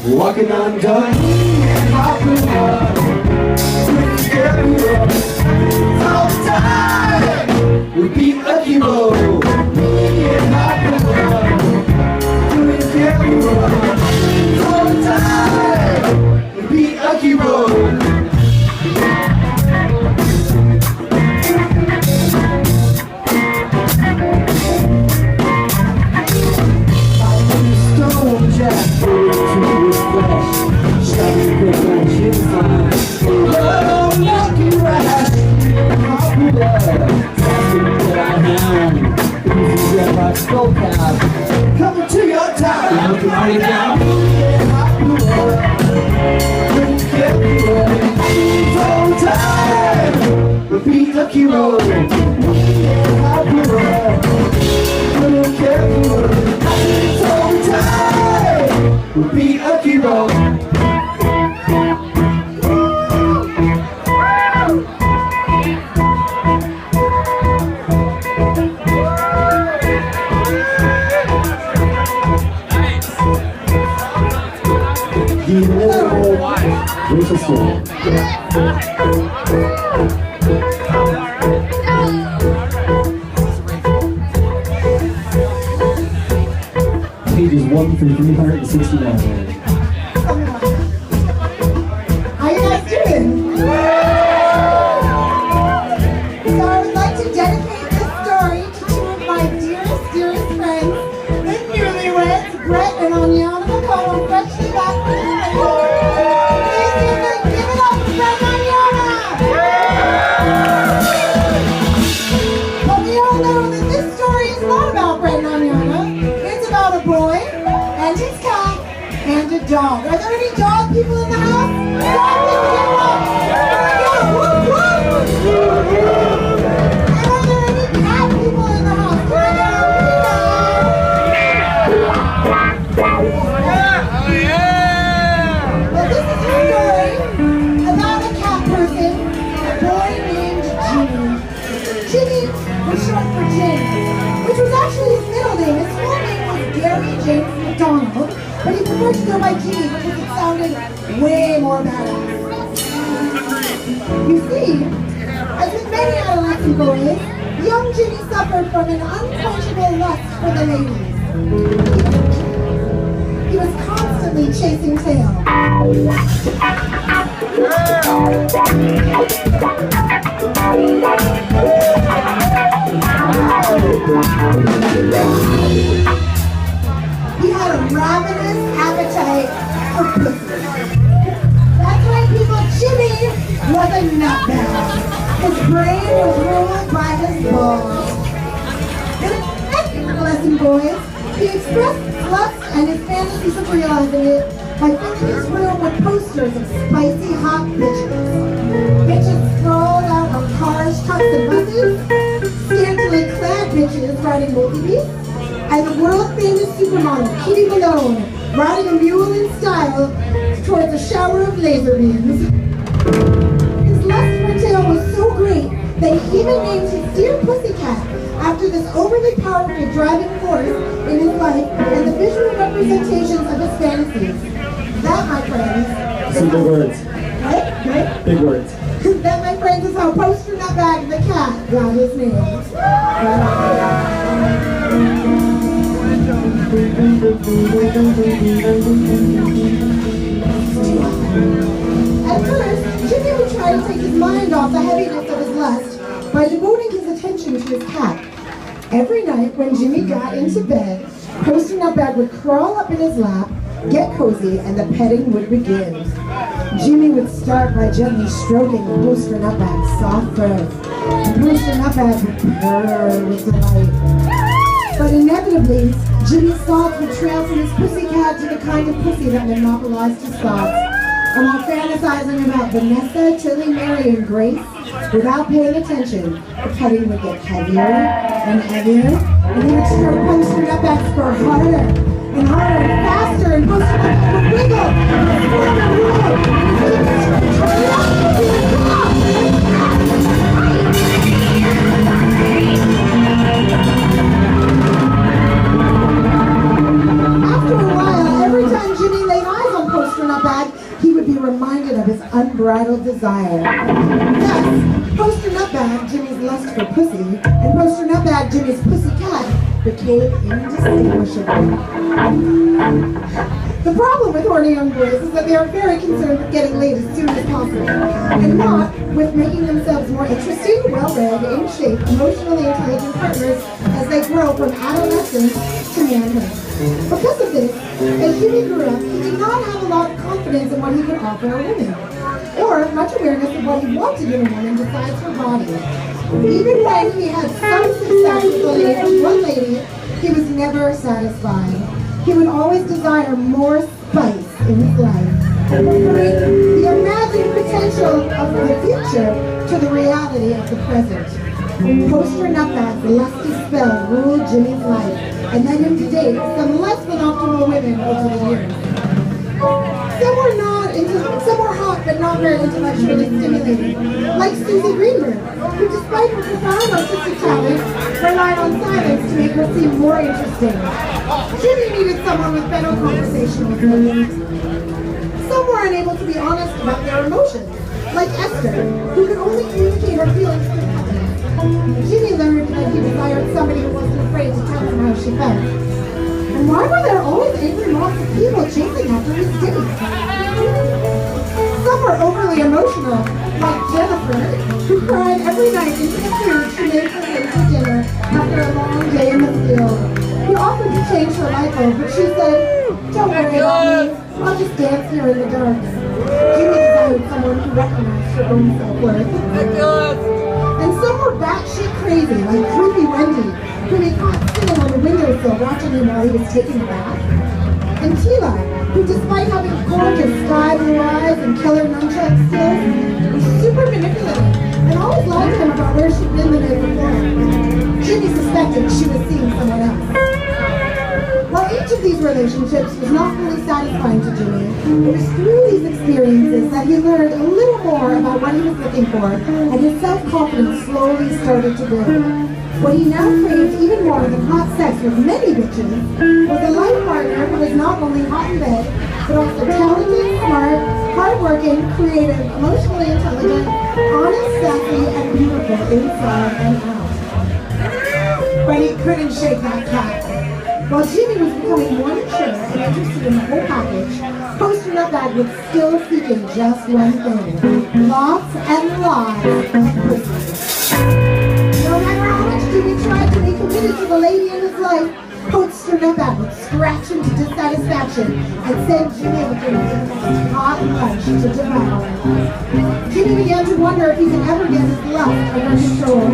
Walking on done and Harpua, couldn't get me up. All the time, we beat a hero. Me and Harpua, couldn't get me up. All the time, we beat a hero. Coming to your town, looking right down. Couldn't get me away. All time, repeat the hero. Couldn't get me away. All time, repeat the hero. Pages 1 through 369. How you guys doing? So I would like to dedicate this story to two of my dearest friends, the newlyweds, Brett and Anyana McCollum, freshly back from the give it up for Brett and Anyana! But we all know that this story is not about Brett and Anyana. It's about a boy and his cat and a dog. Are there any dog people in the house? Dog people, give it up! Whoop, whoop. And are there any cat people in the house? Can I get Well, this is a story about a cat person, a boy named Jimmy. Jimmy was short for James, which was actually his middle name. His full name was Gary James McDonald, but he preferred to go by Jimmy because it sounded way more badass. You see, as with many adolescent boys, young Jimmy suffered from an unquenchable lust for the ladies. He was constantly chasing tail. He had a ravenous appetite for pussy. That's why people, Jimmy was a nutbag. His brain was ruled by his balls. As adolescent boys, he expressed lust and his fantasies of realizing it by filling his room with posters of spicy hot bitches. Bitches sprawled out on cars, trucks, and buses, scantily clad bitches riding multi-beasts, and the world-famous supermodel Kitty Malone riding a mule in style towards a shower of laser beams. His lust for tail was so great that he even named his dear pussycat after this overly powerful driving force in his life and the visual representations of his fantasies. That, my friends, Some big words. Right? Big words. That, my friends, is how Poster Nutbag the cat got his name. At first, Jimmy would try to take his mind off the heaviness of his lust by devoting his attention to his cat. Every night when Jimmy got into bed, Poster Nutbag would crawl up in his lap, get cozy, and the petting would begin. Jimmy would start by gently stroking Poster Nutbag's soft fur, and Poster Nutbag would purr with delight. But inevitably, Jimmy's thoughts would trail from his pussycat to the kind of pussy that monopolized his thoughts. And while fantasizing about Vanessa, Tilly, Mary, and Grace, without paying attention, the petting would get heavier and heavier, and he would stir Poster Nutbag's fur harder and harder and faster, and Poster Nutbag would wiggle and squirm and roll, and his teeth would turn up, and he would cough. After a while, every time Jimmy laid eyes on Poster Nutbag, he would be reminded of his unbridled desire. Thus, Poster Nutbag, Jimmy's lust for pussy, and Poster Nutbag, Jimmy's pussy cat, became indistinguishable. The problem with horny young boys is that they are very concerned with getting laid as soon as possible, and not with making themselves more interesting, well-read, in shape, emotionally intelligent partners as they grow from adolescence to manhood. Because of this, as Jimmy grew up, he did not have a lot of confidence in what he could offer a woman, or much awareness of what he wanted in a woman besides her body. Even when he had some success with one lady, he was never satisfied. He would always desire more spice in his life, and would bring the imagined potential of the future to the reality of the present. Poster Nutbag's lusty spell ruled Jimmy's life, and led him to date some less than optimal women over the years. Some were hot but not very intellectually stimulating, like Susie Greenberg, who despite her profound artistic talent, relied on silence to make her seem more interesting. Jimmy needed someone with better conversational skills. Some were unable to be honest about their emotions, like Esther, who could only communicate her feelings through puppets. Jimmy learned that he desired somebody who wasn't afraid to tell him how she felt. And why were there always angry mobs of people chasing after his dates? Some were overly emotional, like Jennifer, who cried every night into the food she made for him for dinner after a long day in the field. He offered to change her light bulb, but she said, "Don't worry about me, I'll just dance here in the dark." Jimmy desired someone who recognized her own self-worth. And some were batshit crazy, like Creepy Wendy, who he caught sitting on the windowsill watching him while he was taking a bath. And Tila, who despite having gorgeous sky blue eyes and killer nunchuck skills, was super manipulative and always lied to him about where she'd been the day before. Jimmy suspected she was seeing someone else. While each of these relationships was not fully satisfying to Jimmy, it was through these experiences that he learned a little more about what he was looking for, and his self-confidence slowly started to build. What he now craved even more than hot sex with many bitches was a life partner who was not only hot in bed, but also talented, smart, hardworking, creative, emotionally intelligent, honest, sassy, and beautiful inside and out. But he couldn't shake that cat. While Jimmy was becoming more mature and interested in the whole package, Poster Nutbag was still seeking just one thing: lots and lots of pussy. No matter how much Jimmy tried to be committed to the lady in his life, Poster Nutbag would scratch him to dissatisfaction and send Jimmy with the most hot lunch to devour. Jimmy began to wonder if he could ever get his lust under control.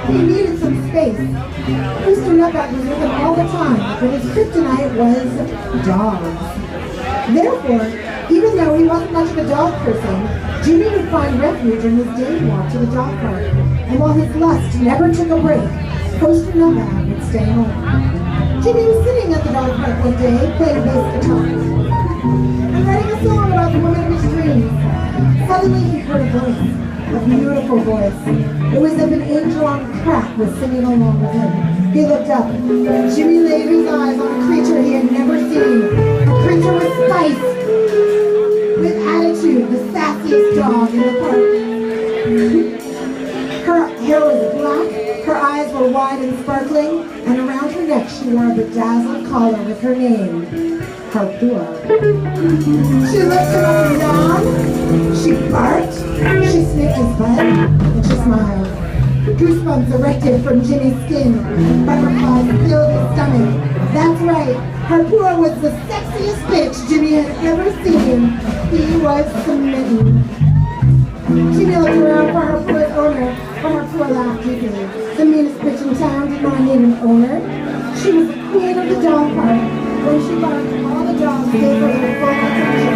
He needed some space. Poster Nutbag was with him all the time, but his kryptonite was dogs. Therefore, even though he wasn't much of a dog person, Jimmy would find refuge in his daily walk to the dog park. And while his lust never took a break, Poster Nutbag would stay home. Jimmy was sitting at the dog park one day, playing bass guitar, and writing a song about the woman of his dreams. Suddenly he heard a voice, a beautiful voice. It was as if an angel on crack was singing along with him. He looked up. Jimmy laid his eyes on a creature he had never seen. A creature with spice, with attitude, the sassiest dog in the park. Her hair was black, her eyes were wide and sparkling, and around her neck she wore a bedazzled collar with her name, Harpua. She licked him up and down, she barked, she sniffed his butt, and she smiled. Goosebumps erected from Jimmy's skin. Butterflies filled his stomach. That's right, Harpua was the sexiest bitch Jimmy had ever seen. He was smitten. Jimmy looked around for Harpua's owner, but Harpua laughed deeply. The meanest bitch in town did not need an owner. She was the queen of the dog park. When she barked, all the dogs gave her their full attention.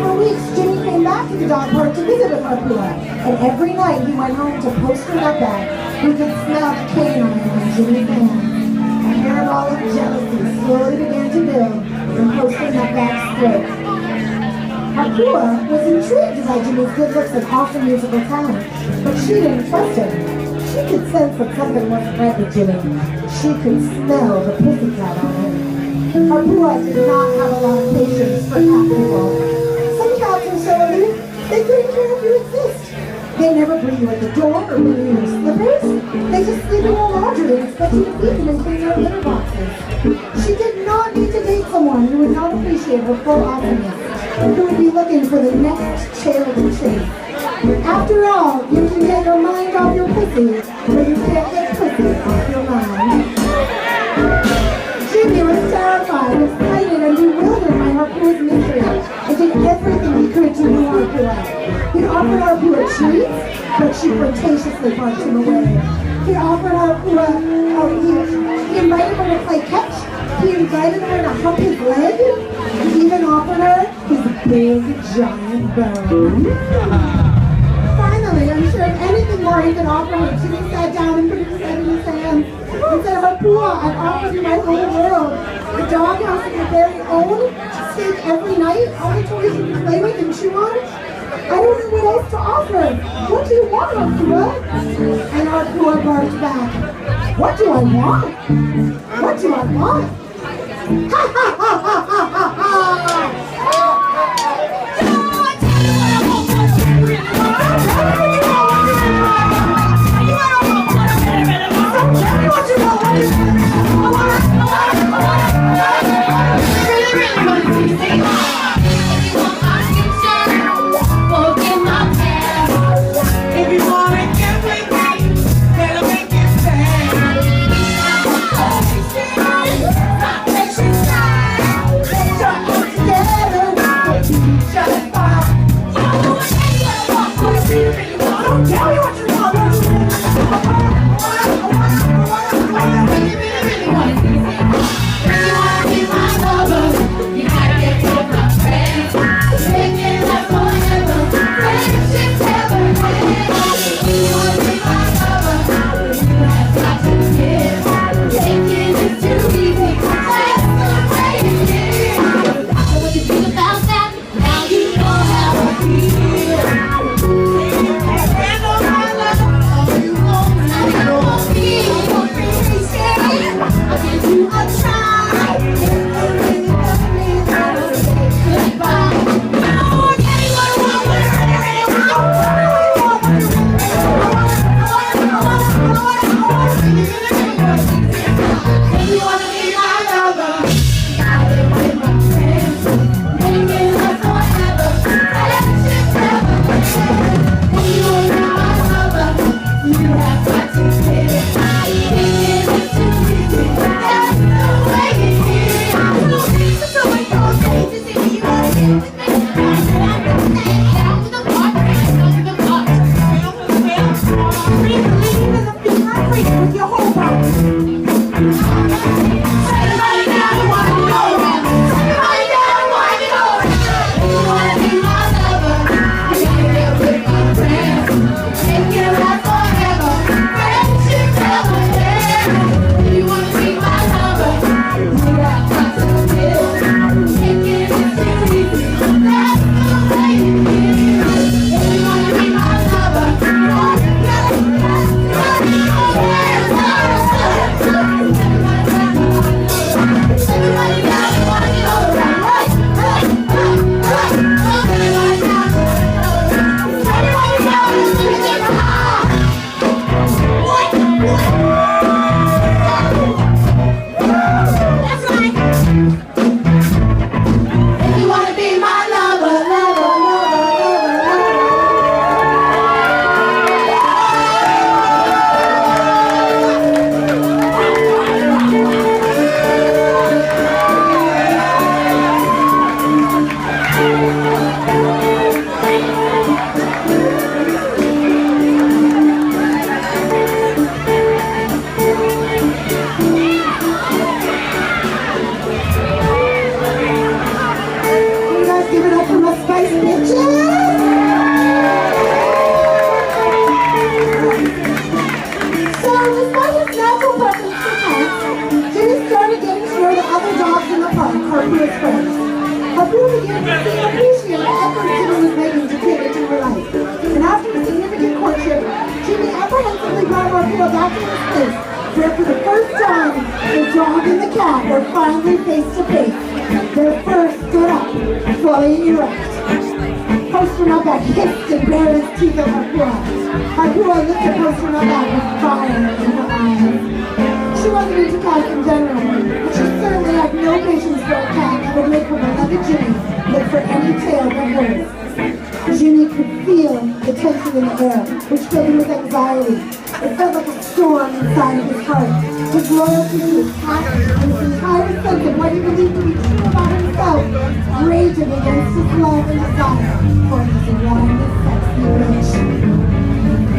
For weeks, Jimmy came back to the dog park to visit with Harpua, and every night he went home to post her nutbag. We could smell the canine on Jimmy's hands. A hairball of jealousy slowly began to build when poster nutbag stroked. Harpua was intrigued by Jimmy's good looks and awesome musical talent, but she didn't trust him. She could sense that something wasn't right with Jimmy. She could smell the pussycat on him. Harpua did not have a lot of patience for cat people. Some cats are so aloof, they couldn't care if you exist. They never bring you at the door or bring you your slippers. They just sleep in your laundry and expect you to feed them and clean their litter boxes. She did not need to date someone who would not appreciate her full awesomeness, who would be looking for the next tail to chase. After all, you can get your mind off your pussy, but you can't get pussy off your mind. Jimmy was terrified, excited, and bewildered by Harpua's mystery, and did everything he could to woo Harpua. He offered Harpua treats, but she flirtatiously barked him away. He offered Harpua, he invited her to play catch. He invited her to hump his leg. He even offered her his big, giant bone. Finally, unsure of anything more he could offer her, Jimmy sat down and put his head in his hands and said, Harpua, I've offered you my whole world. The doghouse of your very own, steak every night, all the toys you can play with and chew on. I don't know what else to offer. What do you want, Harpua? And Harpua barked back, what do I want? What do I want? Ha ha ha ha ha ha ha! place, where for the first time, the dog and the cat were finally face to face. Their fur stood up, fully erect. Poster Nutback hissed and bared his teeth at Harpua. Harpua looked at Poster Nutback with fire in her eyes. She wasn't into cats in general, but she certainly had no patience for a cat that would make her beloved Jimmy look for any tail but hers. Jimmy could feel the tension in the air, which filled him with anxiety. It felt like a storm inside of his heart. His loyalty to his cat and his entire sense of what he believed to be true about himself raging against his love and desire for this one sexy bitch.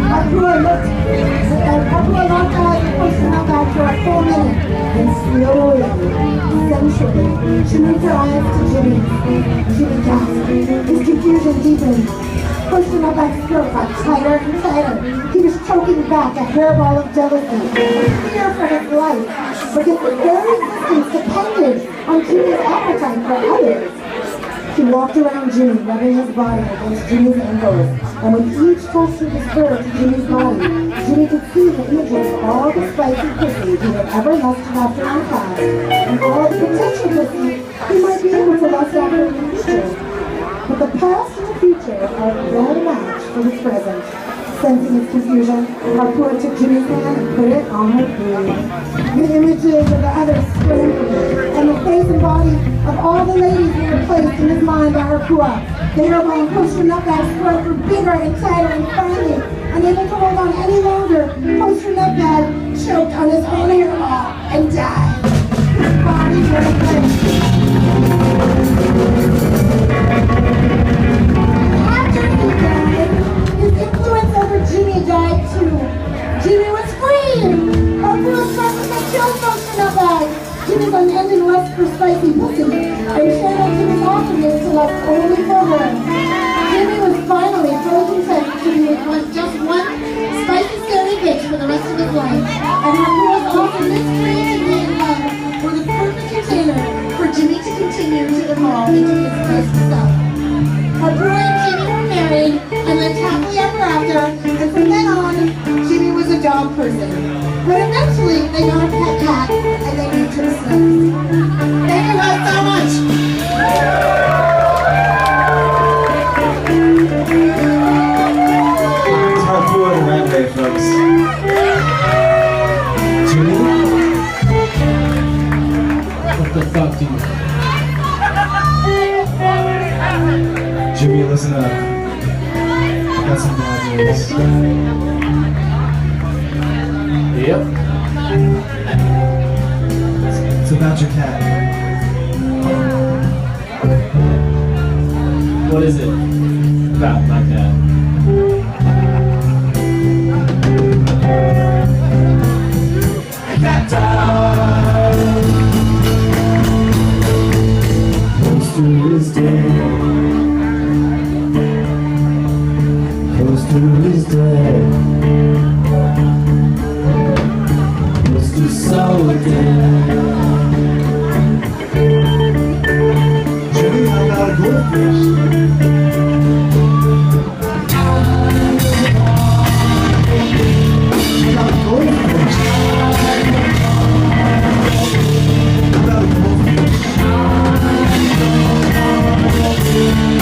Harpua looked, and Harpua locked eyes and pushed him out back for a full minute. And slowly, sensually, she moved her eyes to Jimmy. Jimmy gasped. His confusion deepened. Pushed him up back skirt got tighter and tighter. He was choking back a hairball of jealousy. Fear for his life. Because his very existence depended on Jimmy's appetite for others. He walked around Jimmy, rubbing his body against Jimmy's ankles. And with each touch of his fur to Jimmy's body, Jimmy could see the images of all the spicy pussy he had ever lusted after in the past, and all the potential pussy he might be able to lust after in the future. But the past and the future are no match for his present. Sensing his confusion, Harpua took Jimmy's hand and put it on her boobs. The images of the others screamed, and the face and body of all the ladies were placed in his mind by Harpua. The hairball pushed him up that throat were bigger and tighter, and finally, unable to hold on any longer, Poster Nutbag choked on his own hairball and died. His body was after he died, his influence over Jimmy died too. Jimmy was free! Harpua's presence had killed Poster Nutbag. Jimmy's unending lust for spicy pussy, and channeled Jimmy's awkwardness to lust only for her. Jimmy was finally fully content to be with just one spicy, scary bitch for the rest of his life. And Harpua's awesome mystery and love were the perfect container for Jimmy to continue to evolve into his crazy self. Harpua and Jimmy were married and lived happily ever after, and from then on, Jimmy was a dog person. But eventually, they got a pet cat, and they named her Snow. Thank you guys so much! It's Harpua and Wannabe, folks. Jimmy? What the fuck, dude? Jimmy, listen up. I got some bad news. Yep. It's about your cat. What is it about my cat? Cat died. Poster is dead. Poster is dead. Poster's so dead. Jimmy, how about a goldfish? You got a goldfish. How about a goldfish?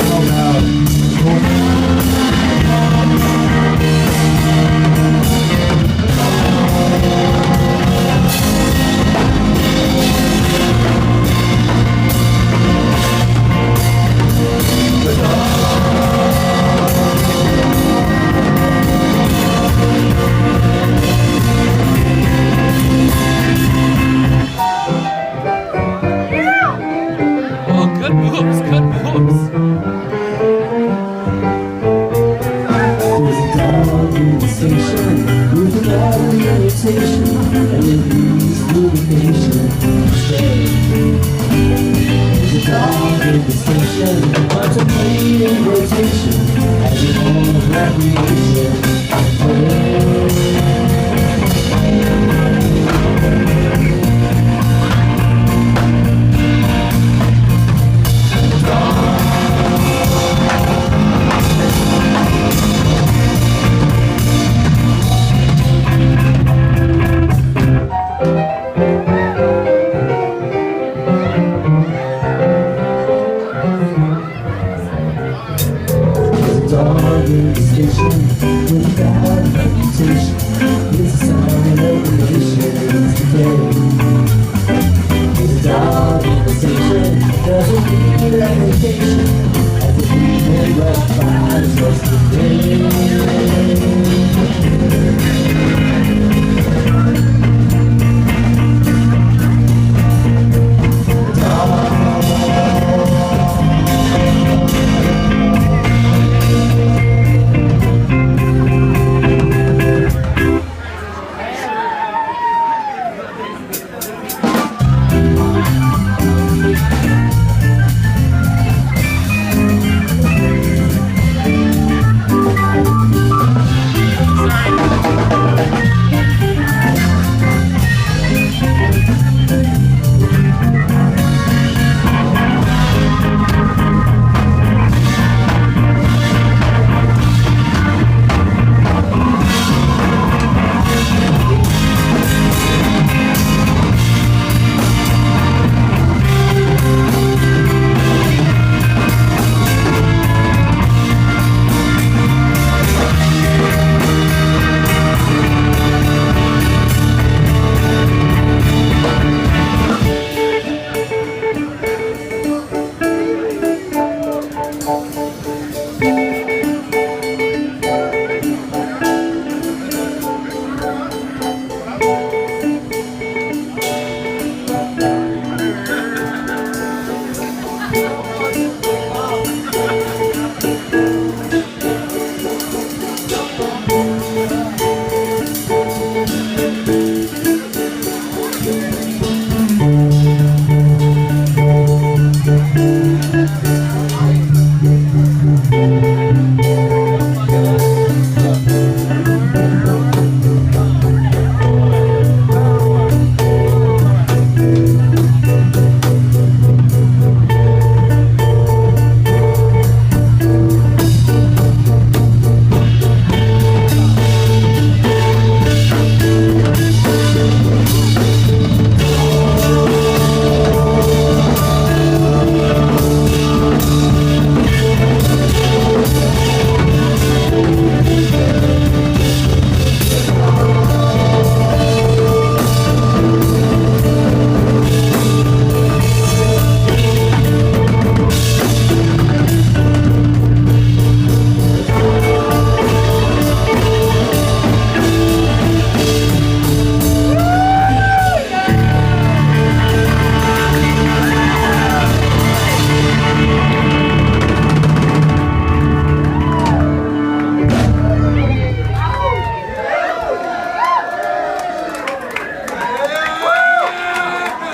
How about a Oh, good moves, good moves. There's a dog in the station with a lot of irritation, and it needs lubrication. There's a dog in the station, contemplating rotation as a form of recreation. station without reputation.